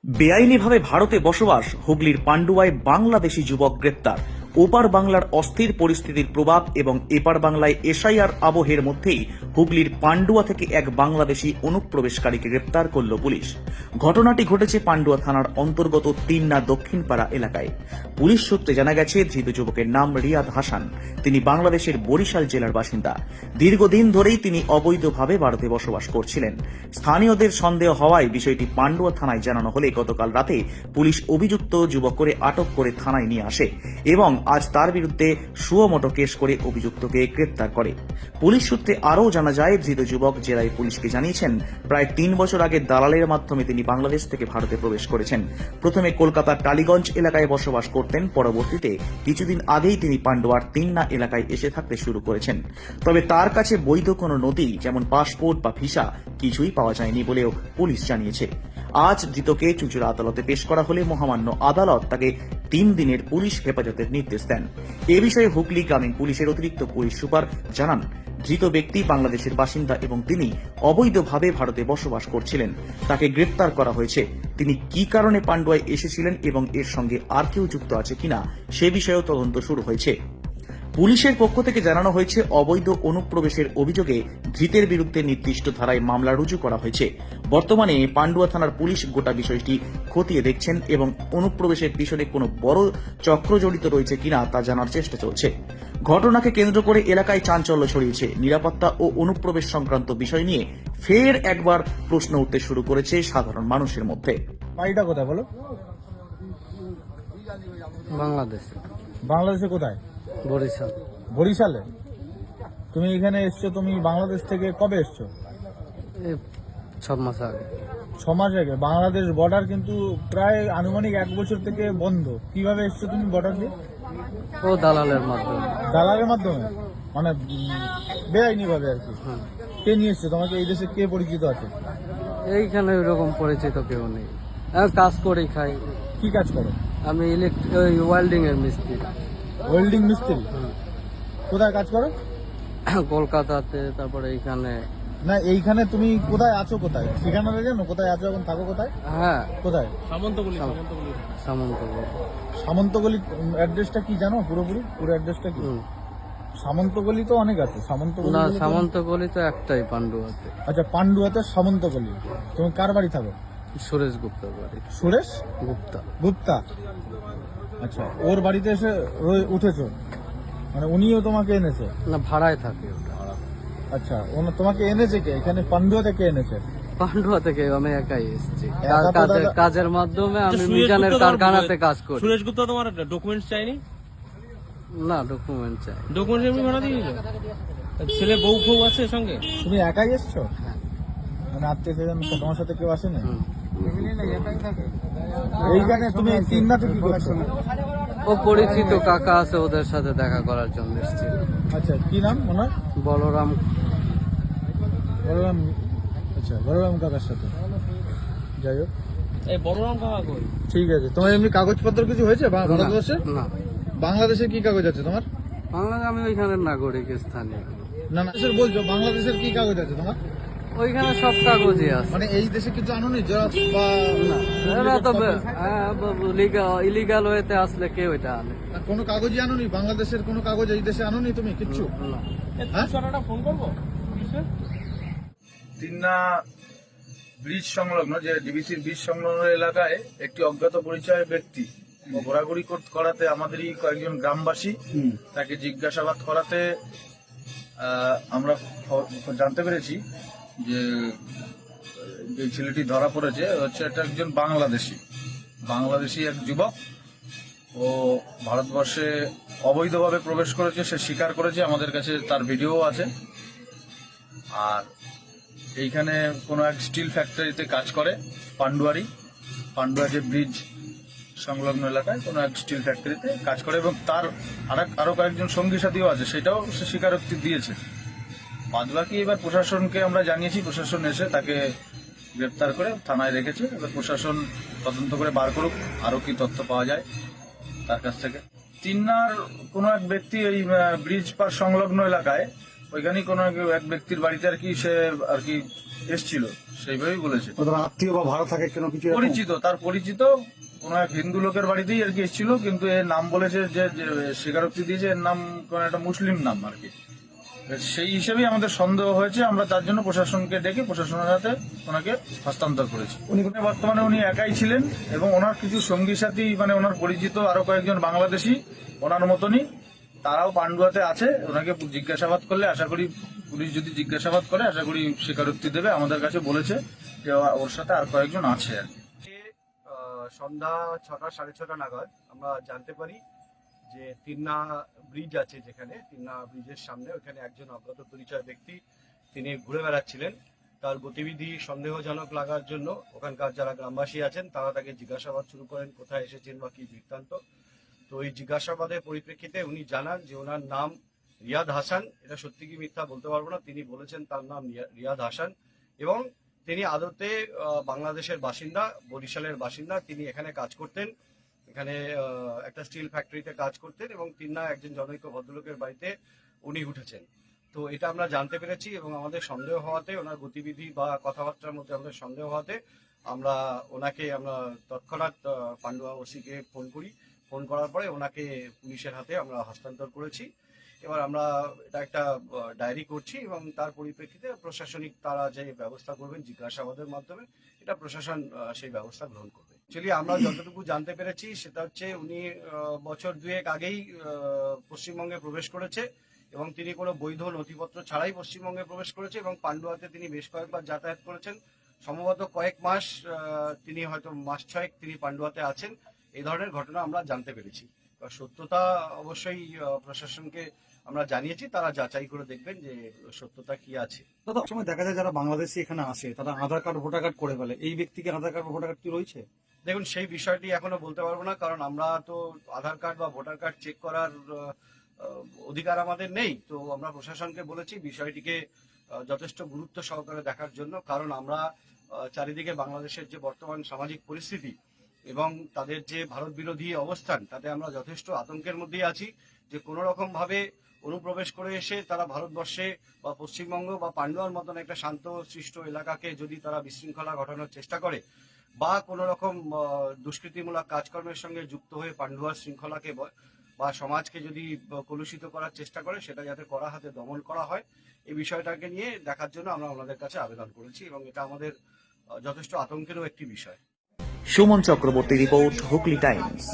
বেআইনিভাবে ভারতে বসবাস, হুগলির পান্ডুয়ায় বাংলাদেশি যুবক গ্রেপ্তার। ওপার বাংলার অস্থির পরিস্থিতির প্রভাব এবং এপার বাংলায় এসআইআর আবহের মধ্যেই হুগলির পান্ডুয়া থেকে এক বাংলাদেশি অনুপ্রবেশকারীকে গ্রেপ্তার করল পুলিশ। ঘটনাটি ঘটেছে পান্ডুয়া থানার অন্তর্গত তিন্না দক্ষিণপাড়া এলাকায়। পুলিশ সূত্রে জানা গেছে, ধৃত যুবকের নাম রিয়াদ হাসান। তিনি বাংলাদেশের বরিশাল জেলার বাসিন্দা। দীর্ঘদিন ধরেই তিনি অবৈধভাবে ভারতে বসবাস করছিলেন। স্থানীয়দের সন্দেহ হওয়ায় বিষয়টি পান্ডুয়া থানায় জানানো হলে গতকাল রাতে পুলিশ অভিযুক্ত যুবক করে আটক করে থানায় নিয়ে আসে এবং আজ তার বিরুদ্ধে সুমোটো কেস করে অভিযুক্তকে গ্রেপ্তার করে। পুলিশ সূত্রে আরও জানা যায়, ধৃত যুবক জেলায় পুলিশকে জানিয়েছেন প্রায় 3 বছর আগে দালালের মাধ্যমে তিনি বাংলাদেশ থেকে ভারতে প্রবেশ করেছেন। প্রথমে কলকাতার টালিগঞ্জ এলাকায় বসবাস করতেন, পরবর্তীতে কিছুদিন আগেই তিনি পান্ডুয়ার তিন্না এলাকায় এসে থাকতে শুরু করেছেন। তবে তার কাছে বৈধ কোনো নথি যেমন পাসপোর্ট বা ভিসা কিছুই পাওয়া যায়নি বলেও পুলিশ জানিয়েছে। আজ ধৃতকে চুঁচুড়া আদালতে পেশ করা হলে মহামান্য আদালত তাকে 3 দিনের পুলিশ হেফাজতের নির্দেশ দেন। এ বিষয়ে হুগলি গ্রামীণ পুলিশের অতিরিক্ত পুলিশ সুপার জানান, ধৃত ব্যক্তি বাংলাদেশের বাসিন্দা এবং তিনি অবৈধভাবে ভারতে বসবাস করছিলেন। তাকে গ্রেপ্তার করা হয়েছে। তিনি কি কারণে পান্ডুয়ায় এসেছিলেন এবং এর সঙ্গে আর কেউ যুক্ত আছে কিনা সে বিষয়েও তদন্ত শুরু হয়েছে। পুলিশের পক্ষ থেকে জানানো হয়েছে, অবৈধ অনুপ্রবেশের অভিযোগে ধৃতের বিরুদ্ধে নির্দিষ্ট ধারায় মামলা রুজু করা হয়েছে। বর্তমানে পান্ডুয়া থানার পুলিশ গোটা বিষয়টি খতিয়ে দেখছেন এবং অনুপ্রবেশের পিছনে কোনো বড় চক্র জড়িত রয়েছে কিনা তা জানার চেষ্টা চলছে। ঘটনাকে কেন্দ্র করে এলাকায় চাঞ্চল্য ছড়িয়েছে। নিরাপত্তা ও অনুপ্রবেশ সংক্রান্ত বিষয় নিয়ে ফের একবার প্রশ্ন উঠতে শুরু করেছে সাধারণ মানুষের মধ্যে। বাড়িটা কোথায় বলো? বাংলাদেশ। বাংলাদেশে কোথায়? বরিশাল। বরিশালে? তুমি এখানে এসছো, তুমি বাংলাদেশ থেকে কবে এসছো? এই 6 মাস আগে। 6 মাস আগে। বাংলাদেশ বর্ডার কিন্তু প্রায় আনুমানিক 1 বছর থেকে বন্ধ। কিভাবে এসছো তুমি বর্ডার দিয়ে? ও দালালের মাধ্যমে। দালালের মাধ্যমে, মানে বেআইনি ভাবে আর কি। কে নিয়ে এসছো তোমাকে? এই দেশে কে পরিচিত আছে? এইখানে ওইরকম পরিচিত কেউ নেই। আমি কাজ করি, খাই। কি কাজ করো? আমি ওয়েল্ডিং এর মিস্ত্রি। ওয়েল্ডিং মিস্ত্রি? কোথায় কাজ করো? কলকাতাতে, তারপরে এইখানে। না, এইখানে তুমি কোথায় আছো? কোথায় ঠিকানাটা জানো? কোথায় আছো এখন? থাকো কোথায়? হ্যাঁ, কোথায়? সামন্তগলি। সামন্তগলি অ্যাড্রেসটা কি জানো? পুরো অ্যাড্রেসটা কি? সামন্তগলি তো অনেক আছে। সামন্তগলি না, সামন্তগলি তো একটাই পান্ডুয়াতে। আচ্ছা, পান্ডুয়াতে সামন্তগলি। তুমি কার বাড়ি থাকো? সুরেশ গুপ্তার বাড়ি। সুরেশ গুপ্তা। আচ্ছা, ওর বাড়িতে এসে উঠেছো? মানে উনিও তোমাকে এনেছে? না, ভাড়ায় থাকে ওটা। আচ্ছা, তোমাকে এনেছে কে? এখানে পান্ডুয়া থেকে এনেছে? পান্ডুয়া থেকে আমি একাই এসেছি। একা তো দাদা- কাজের মাধ্যমে আমি মিজানের কারখানাতে কাজ করি। সুরেশ গুপ্তা তোমার ডকুমেন্টস চাইনি? না, ডকুমেন্ট চাই। ডকুমেন্টস এমনি ভাড়া দিয়ে দিল? ছেলে বউ ফৌ আছে সঙ্গে? তুমি একাই এসছো? মানে আত্মীয় স্বজন তোমার সাথে কেউ আসেনি? এইখানে তুমি তিন্নাতে কি করছো? ও পরিচিত কাকা আছে, ওদের সাথে দেখা করার জন্য এসেছি। আচ্ছা, কি নাম ওনার? বলরাম। আচ্ছা, বলরাম কাকার সাথে। যাই হোক, এই বড়রাম কাকা কই? ঠিক আছে। তোমার এমনি কাগজপত্র কিছু হয়েছে ভারতবর্ষে? না, বাংলাদেশের কি কাগজ আছে তোমার? বাংলাদেশ আমি ওইখানের নাগরিক, স্থানীয়। না না, দেশের বলছো, বাংলাদেশের কি কাগজ আছে তোমার? ওইখানে সব কাগজই আছে। মানে এই দেশে কিছু আনোনি? জেরক্স বা না, এরা তো ইলিগাল ওয়েতে আসলে কেউ এটা আনে। কোনো কাগজই আনোনি? বাংলাদেশের কোনো কাগজ এই দেশে আনোনি তুমি? কিচ্ছু? না। হ্যাঁ? ফোন করবো? তিন্না ব্রিজ সংলগ্ন, যে ডিবিসির ব্রিজ সংলগ্ন এলাকায় একটি অজ্ঞাত পরিচয় ব্যক্তি ঘোরাঘুরি করাতে আমাদেরই কয়েকজন গ্রামবাসী তাকে জিজ্ঞাসাবাদ করাতে আমরা জানতে পেরেছি যে এই ছেলেটি ধরা পড়েছে হচ্ছে এটা একজন বাংলাদেশি এক যুবক। ও ভারতবর্ষে অবৈধভাবে প্রবেশ করেছে, সে স্বীকার করেছে। আমাদের কাছে তার ভিডিও আছে। আর এইখানে কোনো এক স্টিল ফ্যাক্টরিতে কাজ করে, পান্ডুয়া যে ব্রিজ সংলগ্ন এলাকায় কোনো এক স্টিল ফ্যাক্টরিতে কাজ করে এবং তার আরো কয়েকজন সঙ্গী সাথীও আছে, সেটাও সে স্বীকারোক্তি দিয়েছে। বাদ বাকি এবার প্রশাসনকে আমরা জানিয়েছি, প্রশাসন এসে তাকে গ্রেপ্তার করে থানায় রেখেছে। এবার প্রশাসন তদন্ত করে বার করুক আরো কি তথ্য পাওয়া যায় তার কাছ থেকে। তিন্নার কোনো এক ব্যক্তি এই ব্রিজ পার সংলগ্ন এলাকায়, ওইখানেই কোনো এক ব্যক্তির বাড়িতে আর কি সে এসছিল, সেইভাবেই বলেছে। ওদের আত্মীয় বা ভাড়া থাকে কেন কিছু এরকম? পরিচিত, তার পরিচিত কোন এক হিন্দু লোকের বাড়িতেই আর কি এসেছিল, কিন্তু এর নাম বলেছে যে স্বীকারোক্তি দিয়েছে এর নাম কোন একটা মুসলিম নাম আর কি। সেই হিসেবেই আমাদের সন্দেহ হয়েছে, আমরা তার জন্য প্রশাসনকে ডেকে প্রশাসনের হাতে ওনাকে হস্তান্তর করেছি। বর্তমানে উনি একাই ছিলেন এবং ওনার কিছু সঙ্গী সাথী মানে ওনার পরিচিত আরো কয়েকজন বাংলাদেশি ওনার মতনই তারাও পান্ডুয়াতে আছে। ওনাকে জিজ্ঞাসাবাদ করলে আশা করি, পুলিশ যদি জিজ্ঞাসাবাদ করে আশা করি স্বীকারোক্তি দেবে। আমাদের কাছে বলেছে যে ওর সাথে আর কয়েকজন আছে আর কি। সন্ধ্যা 6টা 6:30 নাগাদ আমরা জানতে পারি যে তিন্না ব্রিজ আছে, যেখানে তিন্না ব্রিজের সামনে ওখানে একজন অজ্ঞাত পরিচয় ব্যক্তি তিনি ঘুরে বেড়াচ্ছিলেন। তার গতিবিধি সন্দেহজনক লাগার জন্য ওখানকার যারা গ্রামবাসী আছেন তারা তাকে জিজ্ঞাসাবাদ শুরু করেন, কোথায় এসেছেন বা কি বৃত্তান্ত। তো এই জিজ্ঞাসাবাদের পরিপ্রেক্ষিতে উনি জানান যে ওনার নাম রিয়াদ হাসান। এটা সত্যি কি মিথ্যা বলতে পারবো না, তিনি বলেছেন তার নাম রিয়াদ হাসান এবং তিনি আদতে বাংলাদেশের বাসিন্দা, বরিশালের বাসিন্দা। তিনি এখানে কাজ করতেন, এখানে একটা স্টিল ফ্যাক্টরিতে কাজ করতেন এবং তিন্না একজন জনৈক ভদ্রলোকের বাড়িতে উনি উঠেছেন। তো এটা আমরা জানতে পেরেছি এবং আমাদের সন্দেহ হওয়াতে, ওনার গতিবিধি বা কথাবার্তার মধ্যে আমাদের সন্দেহ হওয়াতে আমরা তৎক্ষণাৎ পান্ডুয়া ওসিকে ফোন করি। ফোন করার পরে ওনাকে পুলিশের হাতে আমরা হস্তান্তর করেছি। এবার আমরা এটা একটা ডায়েরি করছি এবং তার পরিপ্রেক্ষিতে প্রশাসনিক তারা যে ব্যবস্থা করবেন জিজ্ঞাসাবাদের মাধ্যমে, এটা প্রশাসন সেই ব্যবস্থা গ্রহণ করবে। অ্যাকচুয়ালি আমরা যতটুকু জানতে পেরেছি সেটা হচ্ছে উনি বছর 2 আগেই পশ্চিমবঙ্গে প্রবেশ করেছে এবং তিনি কোনো বৈধ নথিপত্র ছাড়াই পশ্চিমবঙ্গে প্রবেশ করেছে এবং পান্ডুয়াতে তিনি বেশ কয়েকবার যাতায়াত করেছেন। সম্ভবত কয়েক মাস, তিনি হয়তো মাস 6 তিনি পান্ডুয়াতে আছেন। এই ধরনের ঘটনা আমরা জানতে পেরেছি। সত্যতা অবশ্যই প্রশাসনকে আমরা জানিয়েছি, তারা যাচাই করে দেখবেন যে সত্যতা কি আছে। দাদা, সময় দেখা যায় যারা বাংলাদেশি এখানে আসে তারা আধার কার্ড ভোটার কার্ড করে ফেলে, এই ব্যক্তিকে আধার কার্ড ভোটার কার্ড কি রয়েছে? দেখুন, সেই বিষয়টি এখনো বলতে পারবো না, কারণ আমরা তো আধার কার্ড বা ভোটার কার্ড চেক করার অধিকার আমাদের নেই। তো আমরা প্রশাসনকে বলেছি বিষয়টিকে যথেষ্ট গুরুত্ব সহকারে দেখার জন্য, কারণ আমরা চারিদিকে বাংলাদেশের যে বর্তমান সামাজিক পরিস্থিতি এবং তাদের যে ভারত বিরোধী অবস্থান, তাতে আমরা যথেষ্ট আতঙ্কের মধ্যেই আছি যে কোনো রকম ভাবে অনুপ্রবেশ করে এসে তারা ভারতবর্ষে বা পশ্চিমবঙ্গ বা পান্ডুয়ার মতন একটা শান্ত সৃষ্ট এলাকাকে যদি তারা বিশৃঙ্খলা ঘটানোর চেষ্টা করে বা কোনো রকম দুষ্কৃতিমূলক কাজকর্মের সঙ্গে যুক্ত হয়ে পান্ডুয়ার শৃঙ্খলাকে বা সমাজকে যদি কলুষিত করার চেষ্টা করে, সেটা যাতে কড়া হাতে দমন করা হয়, এই বিষয়টাকে নিয়ে দেখার জন্য আমরা ওনাদের কাছে আবেদন করেছি এবং এটা আমাদের যথেষ্ট আতঙ্কেরও একটি বিষয়। Suman Chakraborty report, Hooghly Times.